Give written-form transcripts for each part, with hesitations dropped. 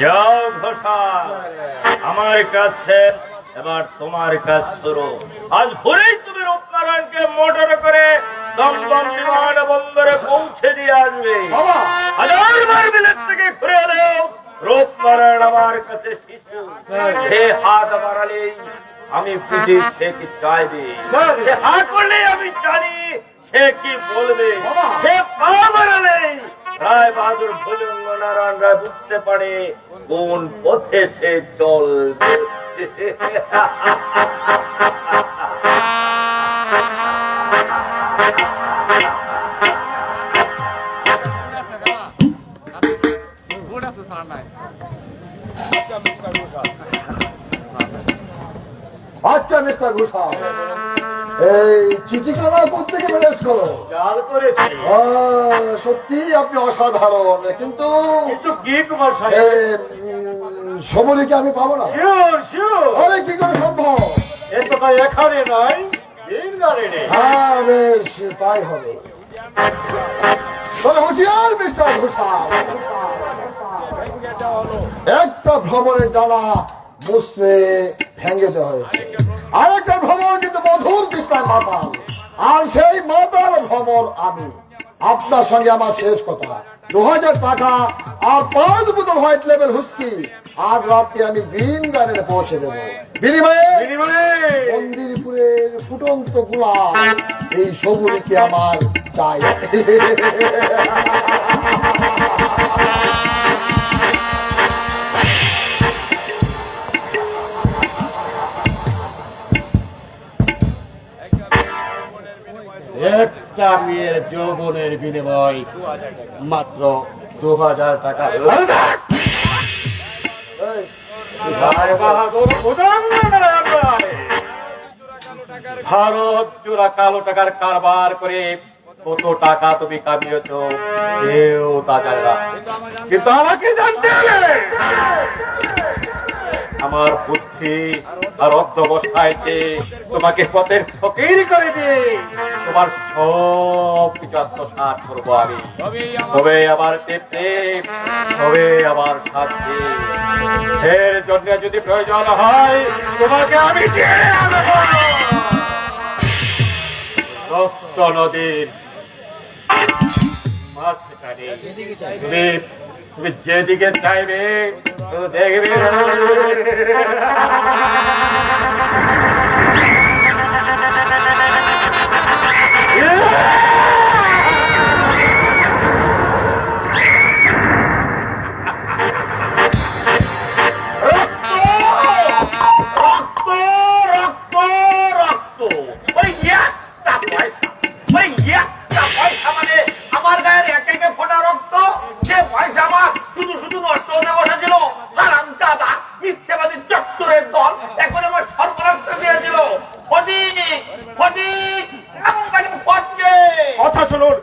যাও ঘোষা, আমার কাজ শেষ, এবার তোমার কাজ শুরু। আজ ভোরেই তুমি রূপনারায়ণকে মোটরে করে দমদম বিমানবন্দরে পৌঁছে দিয়ে আসবে। হাজারবার বিলেত থেকে ঘুরে এলেও রূপনারায়ণ আমার কাছে শিশু। সে হাত বাড়ালেই আমি বুঝি সে কি চাইবে, সে হাত করলেই আমি জানি সে কি বলবে। সে পা বাড়ালেই রায় বাহাদুর ভুজঙ্গ নারায়ণ রায় বুঝতে পারে কোন পথে সে চলবে। আচ্ছা মিস্টার ঘোষাল, এই চিঠিখানা কোথেকে ম্যানেজ করো? জাল করেছি। সত্যি আপনি অসাধারণ, কিন্তু কি কুমার সাহেব, সমরিকে আমি পাবো না। আরে কি করে সম্ভব? এ তো তাই এখানে নাই, হ্যাঁ বেশ তাই হবে। তবে হুঁশিয়ার মিস্টার ঘোষাল, একটা ভ্রমণের দ্বারা মুসলে ভেঙেতে হয়েছে, আরেকটা ভ্রমণ কিন্তু মধুর তৃষ্ণায় মাতাল, আর সেই মাতাল ভ্রমণ আমি। আপনার সঙ্গে আমার শেষ কথা, 2000 টাকা আর 5 বোতল হোয়াইট লেভেল হুস্কি আজ রাতে আমি গ্রিন গার্ডেনে পৌঁছে দেবো। বিনিময়ে মন্দিরপুরের ফুটন্ত গোলাপ এই সবুরিকে আমার চাই। একটা মেয়ের যৌবনের বিনিময় মাত্র 2000 টাকা। ভারত জোড়া কালো টাকার কারবার করে কত টাকা তুমি কামিয়েছ কেউ তা জানে না, কিন্তু আমাকে জানতে হবে। আমার বুদ্ধি আর অধ্যবসায় তোমাকে পথের ফকির করে দিয়ে তোমার সব কিছু আত্মসাৎ করবো আমি। তবে আমার তৃপ্তি, তবে আমার শান্তি। এর জন্য যদি প্রয়োজন হয় তোমাকে আমি টেনে আনবো রক্ত নদীর মাঝখানে। তুমি যেদিকে চাইবে দেখবে।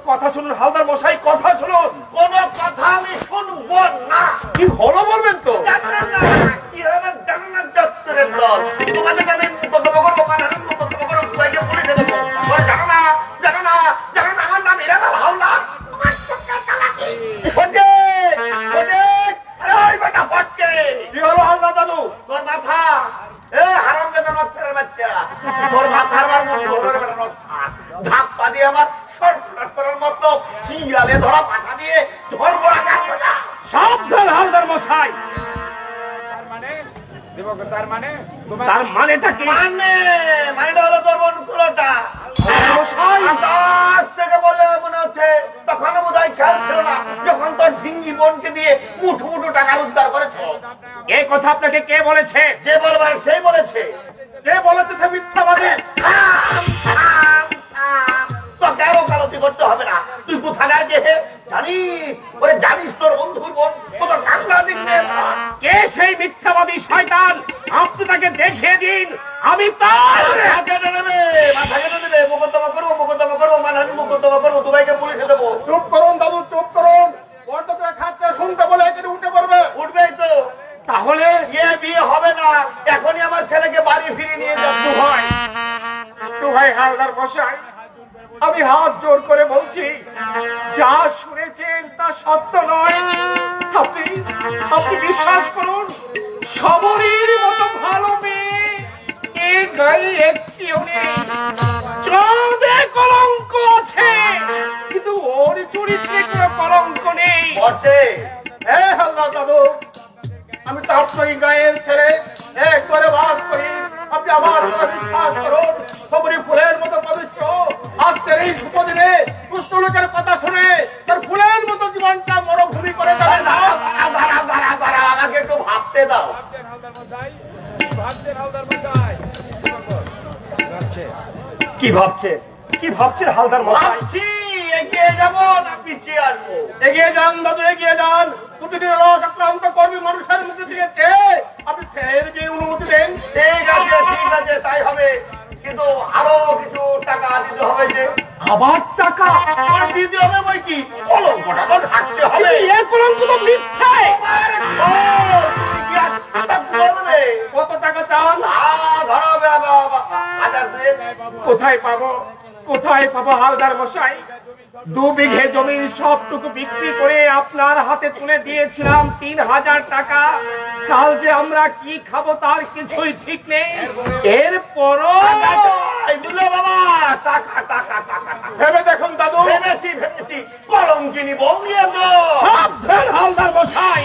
কথা শুনুন হালদার মশাই, কথা শুনুন। কোন কথা আমি শুনবো না। কি হলো বলবেন তো? কি হবে জান্নাত চত্বরের দল, তোমাদের আমি মুকদ্দমা করবো, কানাডার মুকদ্দমা করবো, দুবাইকে পুলিশে দেবো। জানো না, জানো না, জানো না আমার নাম হিরালাল হালদার। আমার চোখে চালাকি। ওই বেটা ফটকে। কি হলো হালদার দাদু? তোর মাথা হারামজাদার বাচ্চার বাচ্চা, তোর মাথার বার মন ধরে বেটা নচ্ছা ধাপ্পা দিয়ে আমার সর্বনাশ করার মতো শিয়ালে ধরা পাঠা দিয়ে ধরবো না। সাবধান হালদার মশাই। তার মানেটা কি? মানেটা হলো তোর মন কুলোটা। আকাশ থেকে বললে মনে হচ্ছে তখন বোধহয় খেয়াল ছিল না যখন তোর ঝিঙ্গি বোনকে দিয়ে মুঠো মুঠো টাকা উদ্ধার করেছ। এই কথা আপনাকে কে বলেছে? যে বলবার সেই বলেছে। কে বলেছে মিথ্যাবাদী? তোকে আরো কালতি করতে হবে না। তুই কোথায় গিয়ে জানিস, ওরে জানিস তোর বন্ধুর বোন কত সাংঘাতিক মেয়ে। কে সেই মিথ্যাবাদী শয়তান? আপনি তাকে দেখিয়ে দিন, আমি তার মাথা কেটে নেবে। মোকদ্দমা করবো, মোকদ্দমা করবো, মানহানি মোকদ্দমা করবো, দুবাইকে পুলিশে দেবো। চুপ করুন দাদু, চুপ করুন। খাচ্ছে শুনতে বলে এখানে উঠে পড়বে। উঠবেই তো। তাহলে বিয়ে হবে না, এখনই আমার ছেলেকে বাড়ি ফিরিয়ে নিয়ে যাচ্ছ। ভাই হালদার মশাই, আমি হাত জোর করে বলছি, যা শুনেছি বলেছেন তা সত্য নয়। আপনি আপনি বিশ্বাস করুন, সবরীর মতো ভালো মেয়ে এই গায়ে একটিও নেই। চাঁদে কলঙ্ক আছে, কিন্তু ওর চরিত্রে কোনো কলঙ্ক নেই। বটে হালদার দাদু, আমি তো আপনার গায়ের ছেলে, এক করে বাস করি। আপনি আমার কথা বিশ্বাস করুন, সবরি ফুলের মতো পবিত্র। আজকের এই শুভ দিনে দুষ্ট লোকের কথা শুনে তার ফুলের মতো জীবনটা মরুভূমি করে দেবে না। আমাকে একটু ভাবতে দাও। কি ভাবছেন, কি ভাবছেন হালদার মশাই? ভাবছি এগিয়ে যাবো না পিছিয়ে আসবো। এগিয়ে যান দাদু, এগিয়ে যান। প্রতিদিন রসাক্রান্ত কর্মী মানুষের মুখে দিয়ে আপনি ছেলের বিয়ের অনুমতি দেন। ঠিক আছে, ঠিক আছে, তাই হবে। কিন্তু আরো কিছু টাকা দিতে হবে। যে আবার টাকা দিতে হবে বই কি, কলঙ্কটা তো ঢাকতে হবে। এ কলঙ্ক তো মিথ্যে। তুমি কি আর টাকা বলবে? কত টাকা চান? ধরো 1000 দুয়েক। কোথায় পাবো, কোথায় পাবো হালদার মশাই? 2 বিঘে জমি সবটুকু বিক্রি করে আপনার হাতে তুলে দিয়েছিলাম 3000 টাকা। কাল যে আমরা কি খাবো তার কিছুই ঠিক নেই। এরপরও বাবা টাকা টাকা টাকা ভেবে দেখুন দাদু। ভেবেছি ভেবেছি, কলঙ্কিনী বউ নিয়ে তো। সাবধান হালদার মশাই।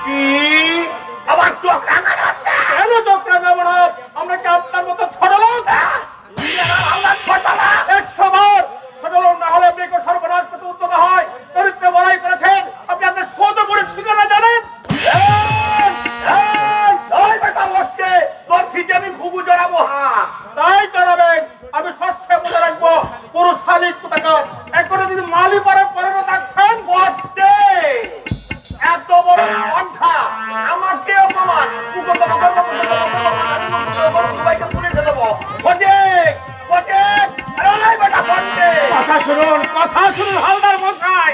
কি আবার চোখরা মারাচ্ছে? কেন চোখরা দেবো না? আমরা কি আপনার মতো ছোট লোক? ছোট লোক না হলে আপনি সর্বনাশ করতে উদ্যোগ হয়। চরিত্র বড়াই করেছেন আপনি, আপনার শোধ করে ঠিকানা জানেন। আমি ঘুঘু জড়াবো। তাই জানাবেন, আমি সস্যে বলে রাখবো। পুরুষ শালিক টাকা একবারে যদি মালি পারে পরে না থাকবেন। বটে এত বড় অন্ধা, আমাকে অপমান। পুলিশে দেবো। কথা শুনুন, কথা শুনুন হালদার মশাই।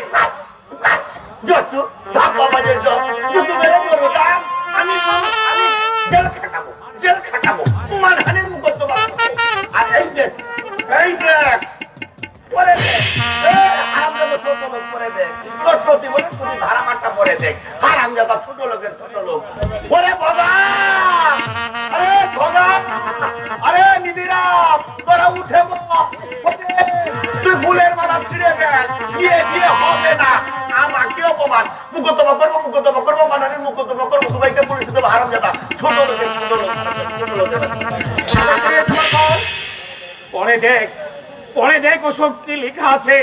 আমি জেল খাটাবো, জেল খাটাবো, মানহানির মুকদ্দমা করবো। আর এই দেখ, এই দেখ, পরে দেখ, হারামজাদা ছোট লোক পরে দেখ। তোর সত্যি বলে শুধু ধারামানটা পরে দেখ। হারামজাদা ছোট লোকের ছোট লোক। ওরে ভগা, আরে ভগা, আরে নিধিরাম, তোরা উঠে তুই ফুলের মালা ছিঁড়ে দেখ। গিয়ে গিয়ে হবে না, আমাকে অপমান। মুকদ্দমা করবো, মুকদ্দমা করবো, মানহানির মুকদ্দমা করবো। সবাইকে পুলিশে দেবো। হারামজাদা ছোট লোকের ছোট লোক, ছোট লোকের। পরে দেখ, পরে দেখ ওসব কি লেখা আছে।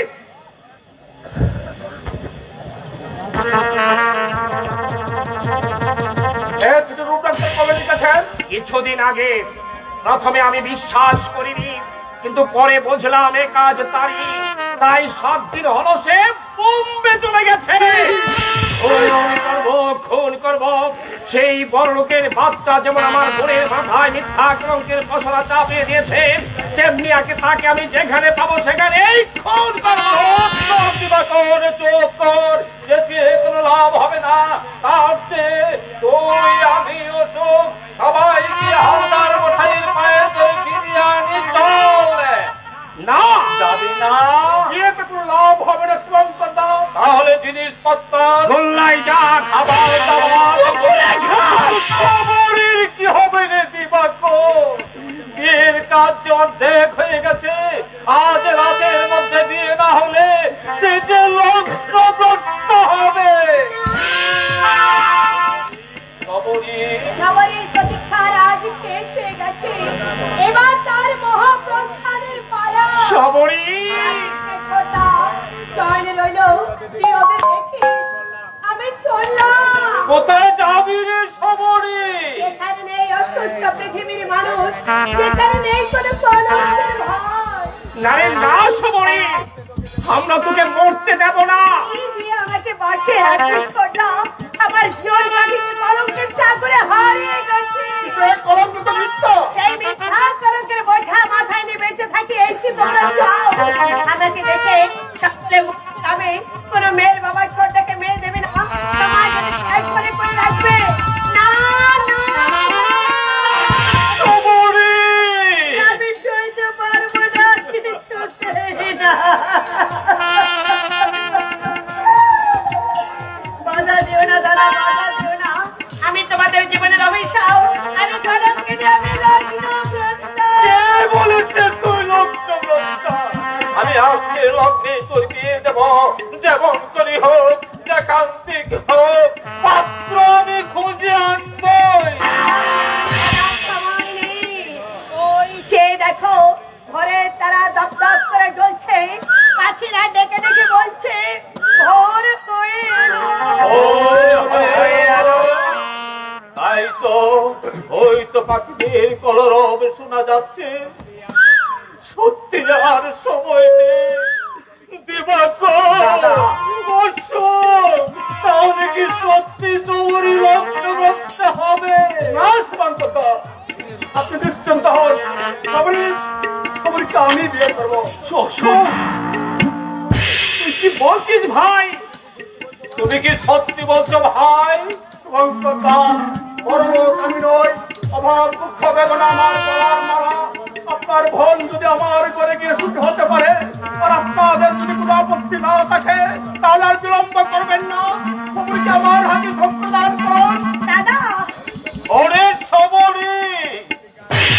কিছুদিন আগে প্রথমে আমি বিশ্বাস করিনি, কিন্তু পরে বুঝলাম এ কাজ তারই। তাই 7 দিন হলো সে বোম্বে চলে গেছে। খুন করব সেই বড় লোকের বাচ্চা যেমন আমার বোনের মাথায় মিথ্যা কলঙ্কের মশলা চাপিয়ে দিয়েছে, তেমনি তাকে আমি যেখানে পাবো সেখানে খুন করবো। চুপ কর, কোনো লাভ হবে না। তার চেয়ে তুই আমি অসুখ সবাইকে হালদার মশাইয়ের পায়ে ধরে ফিরিয়ে আনি। চল না যাবি না, বিয়েতে কোনো লাভ হবে না। সুমন্ত দাও তাহলে জিনিসপত্র গোল্লাই যা, খাবার দাবার খবরের কি হবে রে দিবাক। বিয়ের কাজ যে অর্ধেক হয়ে গেছে। আজ রাতের মধ্যে বিয়ে না হলে সে যে লক্ষ্যভ্রষ্ট হবে। সবরের প্রতীক্ষার আজ শেষ হয়ে গেছে, এবার তার মহাপ্রস্থানের পালা। সবরি ছোটা চয়ন রইল, তুই ওদের দেখিস। আমি চললাম। কোথায় যাবি রে সবরি? এখানে নেই অসুস্থ পৃথিবীর মানুষ, যেখানে নেই কোনো কলঙ্কের ভয়। না রে না সবরি, আমরা তোকে মরতে দেব না। এই দিয়ে আমাকে বাঁচে রাখবি ছোটা। আমার জীবন পাখিকে কলঙ্কের সাগরে হারিয়ে গেছে। কলঙ্ক তো মিথ্যা। সেই মিথ্যা কলঙ্কের বোঝা মাথায় নিয়ে বেঁচে থাকি, এই কি তোমরা চাও? আমাকে দেখে সকলে আমি কোনো মেয়ের বাবা ছোটটাকে মেয়ে দেবে না, সমাজ একবারে করে রাখবে না। আমি সইতে পারবো না, কিছু চাই না। আজকে লগ্নে তোর বিয়ে দেব, যেমন করি হোক, একান্তিক হোক, পাত্র আমি খুঁজে আনবই। সময় নেই। ওই চেয়ে দেখো, ঘরে তারা দপ দপ করে জ্বলছে, পাখিরা ডেকে ডেকে বলছে ভোর হয়ে এলো। তাই তো, ওই তো পাখিদের কলরব শোনা যাচ্ছে। সত্যি আর সময় নেই। দিবাকর, অশোক, তাহলে কি সত্যি সবরই লগ্ন করতে হবে? না সুমন্ত, আপনি নিশ্চিন্ত হন, খবরকে আমি বিয়ে করবো। অশোক, তুই কি বলছিস ভাই? তুমি কি সত্যি বলছো ভাই? সুমন্ত, বড় লোক আমি নই, অভাব দুঃখ বেদনা আমার গলার মারা। আপনার বোন যদি আমার ঘরে গিয়ে সুখী হতে পারে, আর আপনাদের যদি কোনো আপত্তি না থাকে, তাহলে আর বিলম্ব করবেন না, খবরকে আমার হাতে সম্প্রদান করুন। দাদা, ওরে সবরি,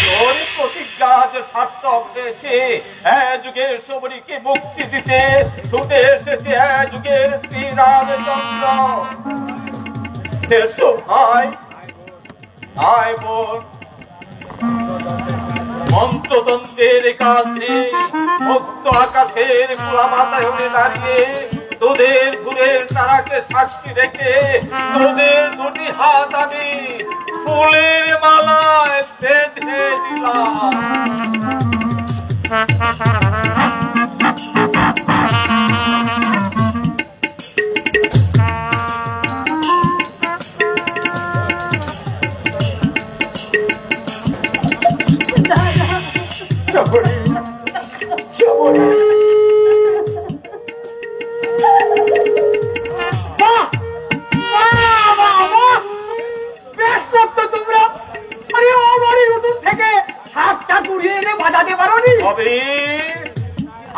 তোর প্রতিজ্ঞা যে সার্থক হয়েছে। যুগের সবরীকে মুক্তি দিতে ছুটে এসেছে যুগের শ্রীরামচন্দ্র। এসো ভাই, আয় বোন, মন্ত্রতন্ত্রের কাছে মুক্ত আকাশের খোলা মাথায় হয়ে দাঁড়িয়ে তোদের দূরের তারাকে সাক্ষী রেখে তোদের দুটি হাত আমি ফুলের মালায় বেঁধে দিলাম।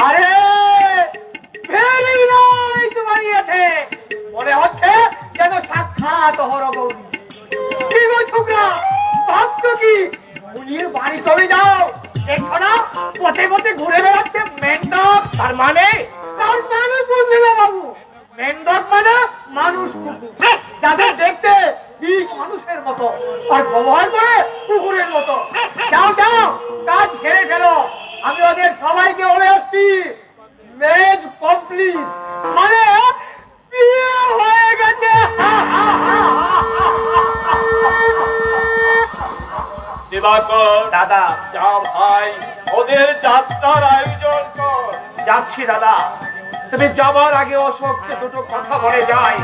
আরে ভেরি নাইস বানিয়েছে, মনে হচ্ছে যেন সাক্ষাৎ হরগৌরী। কি গো ছোকরা, ভাবছো কি উনির বাড়ি চলে যাও? দেখো না পথে পথে ঘুরে বেড়াচ্ছে মেন্ডক। তার মানে বুঝলি না বাবু, মেন্ডক মানে মানুষ কুকুর, যাদের দেখতে ঠিক মানুষের মতো আর ব্যবহার করে কুকুরের মতো। যাও যাও, কাজ ছেড়ে ফেলো, আমি ওদের সবাইকে বলে আসছি মেজ কমপ্লিট, মানে বিয়ে হয়ে গেছে। দিবাকর দাদা, যা ভাই, ওদের যাত্রার আয়োজন কর। যাচ্ছি দাদা, তুমি যাবার আগে অশোককে দুটো কথা বলে যাই।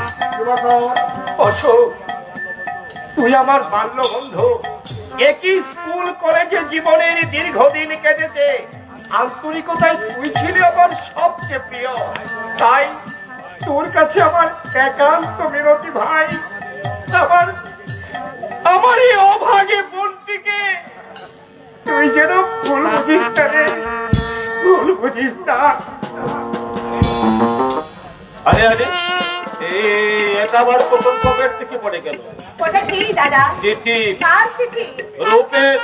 অশোক, তুই আমার বাল্য বন্ধু, একই স্কুল কলেজে জীবনের দীর্ঘদিন কেটেছে। আন্তরিকতায় তুই ছিলি আমার সবচেয়ে প্রিয়, তাই তোর কাছে আমার একান্ত বিনতি ভাই, আমার এই অভাগে বোনটিকে তুই যেন ভুল বুঝিস না রে, ভুল বুঝিস না। আরে আরে, এটা আবার প্রথম পকেট থেকে পড়ে গেল। ওটা কি দাদা? চিঠি, কার চিঠি? রূপের।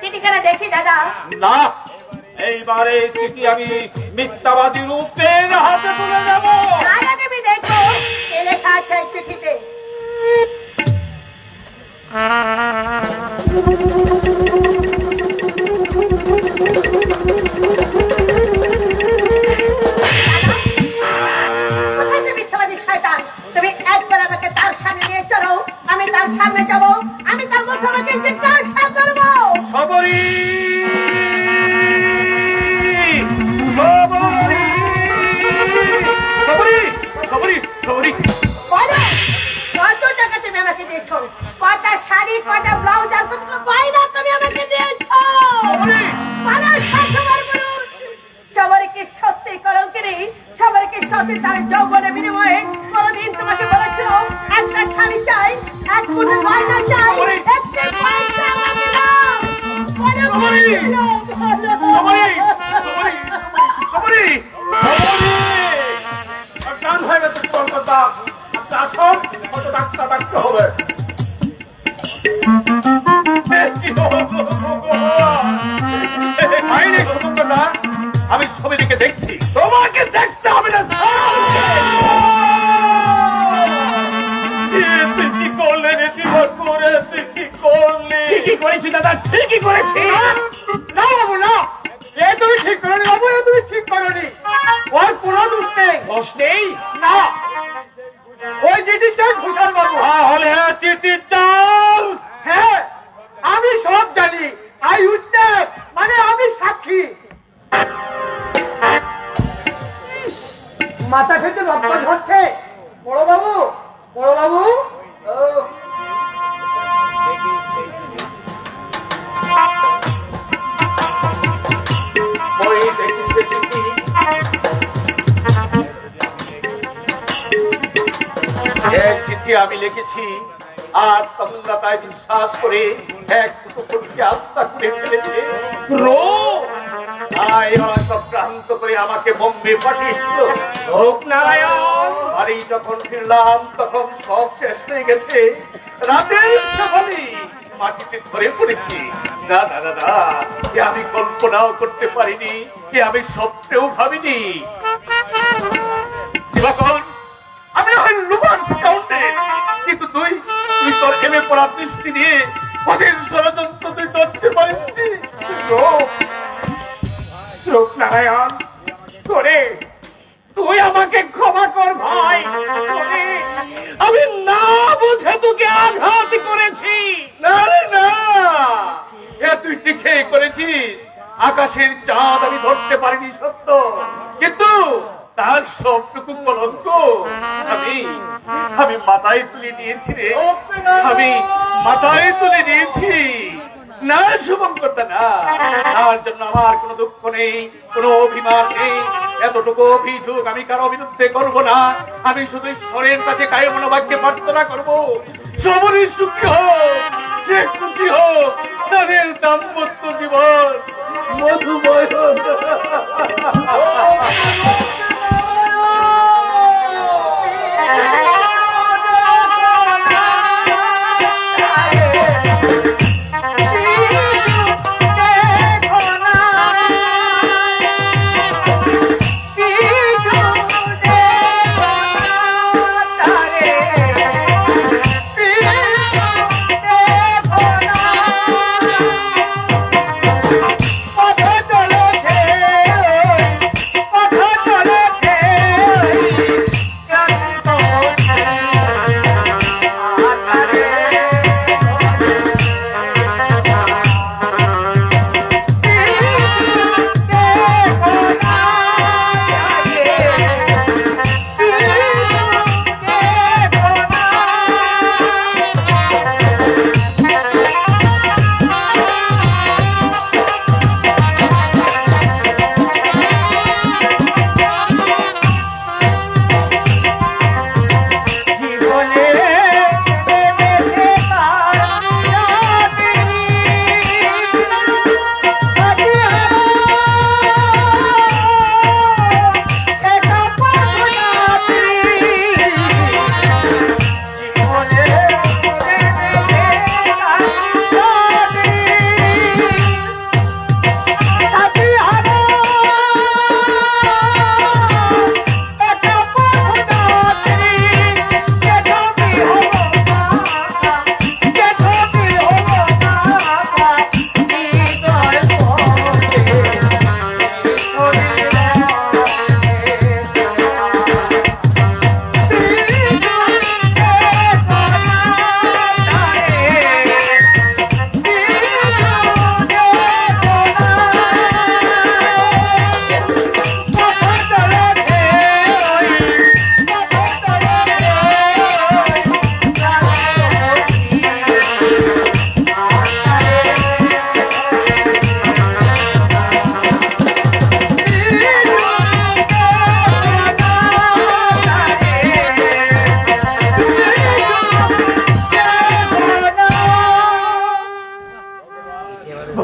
চিঠিখানা দেখি দাদা। না, এইবারে চিঠি আমি মিথ্যাবাদী রূপের হাতে তুলে দেব। তার আগে আমি দেখো কে লেখা আছে এই চিঠিতে। কোথায় সে মিথ্যাবাদী শয়তান? তুমি একবার আমাকে তার সামনে নিয়ে চলো, আমি তার সামনে যাব, আমি তার মুখোমুখি জিজ্ঞাসা করব। সবরি, সবরি, সবরি, সবরি, সবরি। বলো, কত টাকা তুমি আমাকে দিয়েছো? কটা শাড়ি, কটা ব্লাউজ আর কত গয়না তুমি আমাকে দিয়েছো? বলো, সবার বলুন। সবারই কি সত্যি কলঙ্কিনী? সবার কি সত্যি তার যৌবনের বিনিময়ে কোনদিন তোমাকে বলেছিল একটা শাড়ি চাই, এক মুঠো গয়না চাই, একটি পয়সা আমাকে দাও? বলো, বলো, সবরি, গান হয়ে গেছে কলকাতা, আসন কত ডাক্তার ডাকতে হবে। দাদা ঠিকই করেছি। না বাবু না, এ তুমি ঠিক করনি বাবু, এ তুমি ঠিক করনি। ওর কোনো দোষ নেই। দোষ নেই? না, ওই জিনিসটা ঘোষাল বাবু। তাহলে চিঠির চাল। হ্যাঁ, আমি সব জানি। আই উইটনেস, মানে আমি সাক্ষী। মাথা ফেটে রক্ত ঝরছে। বড় বাবু, বড় বাবু, ওই দেখিস সে চিঠি, এই চিঠি আমি লিখেছি, আর তোমরা তাই বিশ্বাস করে এক কুকুরকে আস্থা করে ফেলেছে। তাই ওরা চক্রান্ত করে আমাকে বোম্বে পাঠিয়েছিল। রূপনারায়ণ, বাড়ি যখন ফিরলাম তখন সব শেষ হয়ে গেছে। রাতের সকালে মাটিতে ধরে পড়েছি। না না না না, এ আমি কল্পনাও করতে পারিনি, এ আমি স্বপ্নেও ভাবিনি। দিবাকর, আমি না হয় লুবার স্কাউন্ডেল, কিন্তু তুই তুই তোর এমে পড়া দৃষ্টি নিয়ে পথের ষড়যন্ত্র তুই ধরতে পারিসনি। রূপনারায়ণ, করে তুই আমাকে ক্ষমা কর ভাই। করে আমি না বুঝে তোকে আঘাত করেছি। না রে না, এ তুই লিখে করেছিস। আকাশের চাঁদ আমি ধরতে পারিনি সত্য, কিন্তু তার সবটুকু কলঙ্ক আমি মাথায় তুলে নিয়েছি রে। আমি মাথায় তুলে নিয়েছি। না শুভঙ্করটা না, তার জন্য আমার কোনো দুঃখ নেই, কোনো অভিমান নেই। এতটুকু অভিযোগ আমি কারো বিরুদ্ধে করব না। আমি শুধু ঈশ্বরের কাছে কায় মনোবাক্যে প্রার্থনা করবো, সবরই সুখী হোক, সে খুশি হোক, তাদের দাম্পত্য জীবন মধুময় হোক।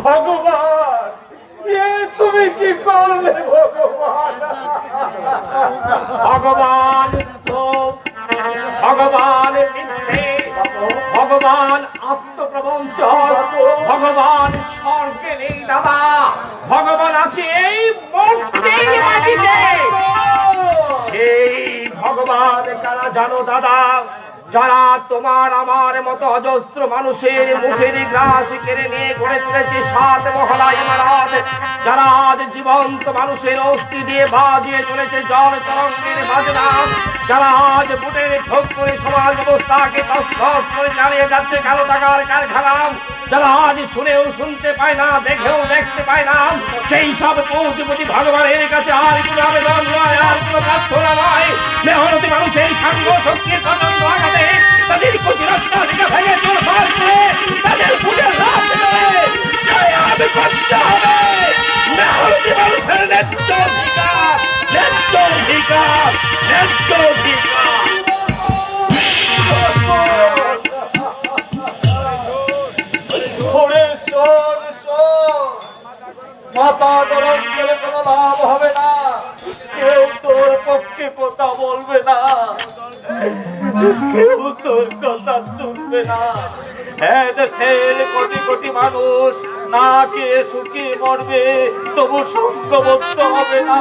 ভগবান, এ তুমি কি করলে ভগবান? ভগবান তো ভগবান মিথ্যে, ভগবান আত্মপ্রবঞ্চক, ভগবান স্বর্গে নেই দাদা, ভগবান আছে এই মূর্তির মাটিতে। সেই ভগবান কারা জানো দাদা? যারা তোমার আমার মতো অজস্র মানুষের মুখের গ্রাস কেড়ে নিয়ে গড়ে তুলেছে 7 মহলা ইমারত, যারা আজ জীবন্ত মানুষের অস্থি দিয়ে বাজিয়ে চলেছে জল তরঙ্গের বাজনা, যারা আজ বুটের ঠোক করে সমাজ ব্যবস্থাকে তছনছ করে চালিয়ে যাচ্ছে কালো টাকার কারখানা, যারা আজ শুনেও শুনতে পায় না, দেখেও দেখতে পায় না, সেই সব পৌঁছপতি ভগবানের কাছে আর কোনো আবেদন নয়, আর কোনো প্রার্থনা নয়। মেহনতি মানুষের সাঙ্গ শক্তির পতন আঘাতে তাদের প্রতিরক্ষা থেকে ভেঙে চোর পার করে তাদের পুজোর রাত করে আমি করতে হবে মেহনতি মানুষের ন্যায্য অধিকার, ন্যায্য অধিকার, ন্যায্য অধিকার। মাথা গরম করে কোনো লাভ হবে না, কেউ তোর পক্ষে কথা বলবে না, কেউ তোর কথা শুনবে না। দেশের কোটি কোটি মানুষ না খেয়ে শুকিয়ে মরবে, তবু সংঘবদ্ধ হবে না,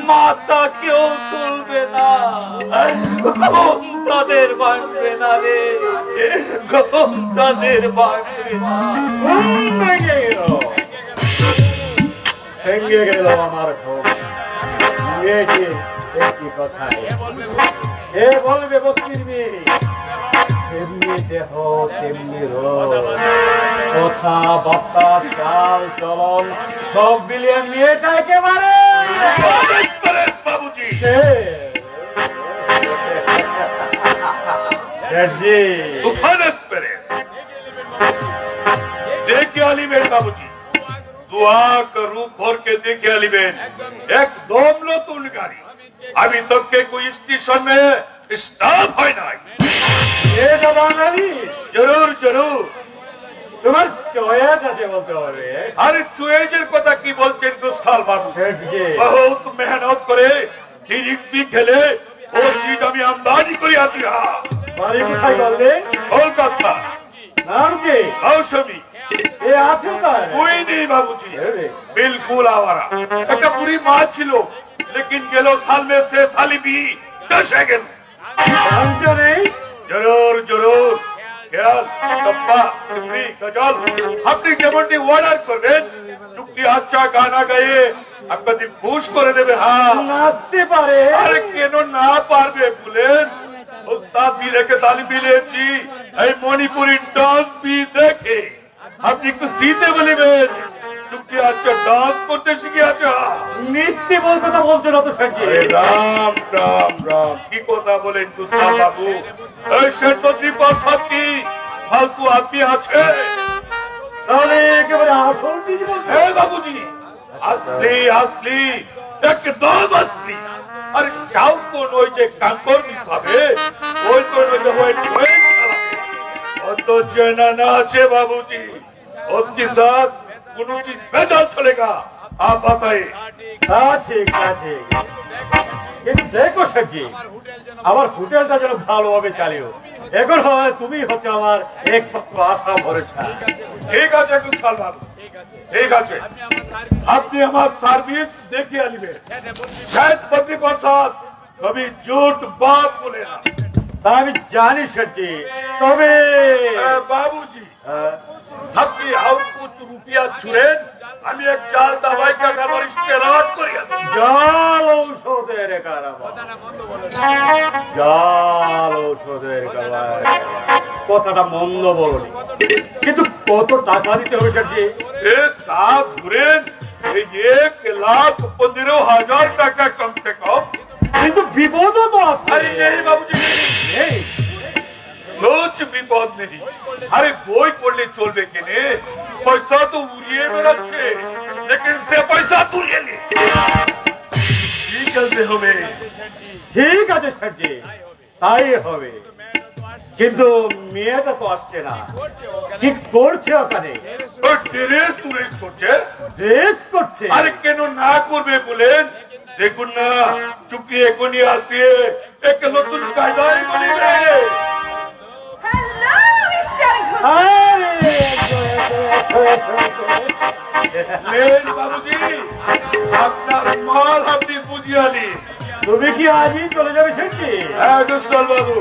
মাথা কেউ তুলবে না, ঘুম তাদের ভাঙবে না রে, ঘুম তাদের ভাঙবে না। ভেঙে গেল আমার ঘুম। মেয়েটি একটি কথায় এ বলবে বস্তির মেয়ে, তেমনি দেহ তেমনি রোগ, কথা বার্তা চাল চলন সব মিলিয়ে মেয়েটা একেবারে বাবুজি শেঠজি तूफान एक्सप्रेस देखे आलिबेन बाबूजी, दुआ करूं भर के देखे आलिबेन एकदम नतून गाड़ी। अभी तक के कोई स्टेशन में स्टाफ है नहीं। এটা বাঙালি जरूर जरूर তোমার চয়েস আছে বলতে হবে। अरे चुएजर कथा की बोलছেন गुस्ताल बाबू, শেঠজি बहुत मेहनत करे डिरिक्स भी खेले वो चीज আমি আমদানি করে আছি। বাড়ি কোথায় বললে? কলকাতা নাম কি? मौसमी এ আছে তার? कोई नहीं बाबूजी, अरे। बिल्कुल आवारा। एक पूरी माँ छिलो, लेकिन गेलो साल में से साली भी दशे गेल। জানতে নেই? जरूर जरूर খেয়াল কপ্পা চুপড়ি গজল আপনি যেমনটি অর্ডার করবেন, চুপড়ি আচ্ছা গানা গাইয়ে আপনাদের খুশ করে দেবে। হ্যাঁ, নাচতে পারে? আরে কেন না পারবে বলেন, ওস্তাদ भी রেখে তালিম মিলেছি, এই মণিপুরি ডান্স भी দেখে আপনি একটু শীতে বলিবেন, চুপড়ি আচ্ছা ডান্স করতে শিখে আছো। মিথ্যে বল কথা বলছো না তো শেঠজি। আরে রাম রাম রাম, কি কথা বলেন গুস্তাল বাবু, এই শেঠবন্দি প্রসাদ কি ফালতু আদমি আছে? তাহলে একেবারে আসল বীজ বলছো? হ্যাঁ বাবুজি, আসলি আসলি একদম আসলি। আরে যাও কোন ওই যে কাঙ্কর মিশাবে, ওই কোন ওই যে হোয়াইট হোয়াইট চালাবে, অত চেনা না আছে বাবুজি। उसके साथ কোনো चीज बेजाल चलेगा, आप बताइए। তা ঠিক আছে, কিন্তু দেখো শেঠজি আমার হোটেলটা যেন ভালোভাবে চালিও। এখন হয় তুমি হচ্ছে আমার একমাত্র আশা ভরসা। ঠিক আছে গুস্তাল বাবু, ঠিক আছে, আপনি আমার সার্ভিস দেখে আনিবেন। শায়দ বদ্রি প্রসাদ কবি झूठ बात बोले ना। তা আমি জানি শেঠজি, তবে बाबूजी হ্যাঁ, আপনি আর कुछ रुपया छुड़ेन, আমি এক জাল দাবাই का घर इस्तेरात करिया জাল ঔষধের কারবার, জাল ঔষধের কারবার। কথাটা মন্দ বলনি, কিন্তু কত টাকা দিতে হবে শেঠজি? एक साथ घुरेन 1,15,000 টাকা कम से कम। কিন্তু বিপদও তো আছে। अरे नहीं बाबूजी নেই? कुछ विपद नहीं। अरे বই পড়লে চলবে কেনে, পয়সা তো উড়িয়ে বেড়াচ্ছে, लेकिन সে পয়সা তুলিয়ে নে, কি চলতে হবে। ঠিক আছে শেঠজি, তাই হবে, কিন্তু মেয়েটা তো আসছে না। কি করছে ওখানে? ও ড্রেস টুরেস করছে। ড্রেস করছে? আরে কেন না করবে বলেন, দেখুন না চুপড়ি এখনই আসিয়ে এক নতুন কায়দায় বলিবে। হ্যালো মিস্টার আরে, এসো, এসো, এসো, এসো, এসো। লেন বাবুজি, আপনার মাল আপনি বুঝিয়ে নিন। তুমি কি আজই চলে যাবে সেটি? হ্যাঁ দুষ্কল বাবু,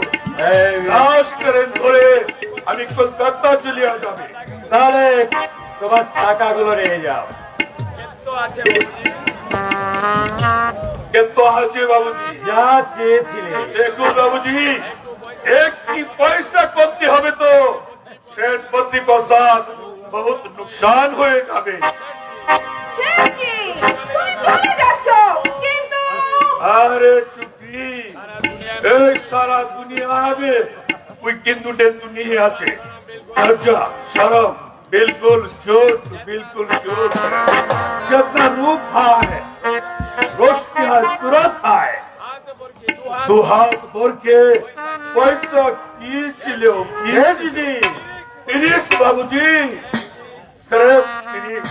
লাস্ট ট্রেন ধরে আমি কলকাতা চলে যাবে। তাহলে তোমার টাকাগুলো নিয়ে যাও। কিন্তু আছে বাবুজি, যা চেয়েছিলে। দেখুন বাবুজি, একটি পয়সা কমতি হবে তো সেট প্রতি পশ্চাৎ বহুত নুকসান হয়ে যাবে। তুমি চলে যাচ্ছ, কিন্তু अरे चुपी सारा दुनिया में कोई किंतु डेंतु नहीं आचे। लज्जा शर्म बिल्कुल झूठ, बिल्कुल झूठ। जितना रूप है रोशनी है, तुरंत है। तू हाथ भर के पैसा खींच लो। দিদি तिरिस बाबूजी, सिर्फ तिरिस।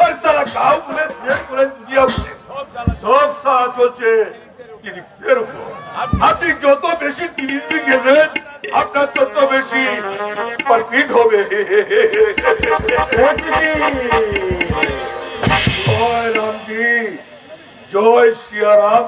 और सारा गाँव बोले, देश बोले, दुनिया बोले সব সাহায্য হচ্ছে তিরিশের উপর। আপনি যত বেশি তিরিশ গেলেন আপনার তত বেশি প্রফিট হবে। জয় রামজি, জয় সিয়ারাম।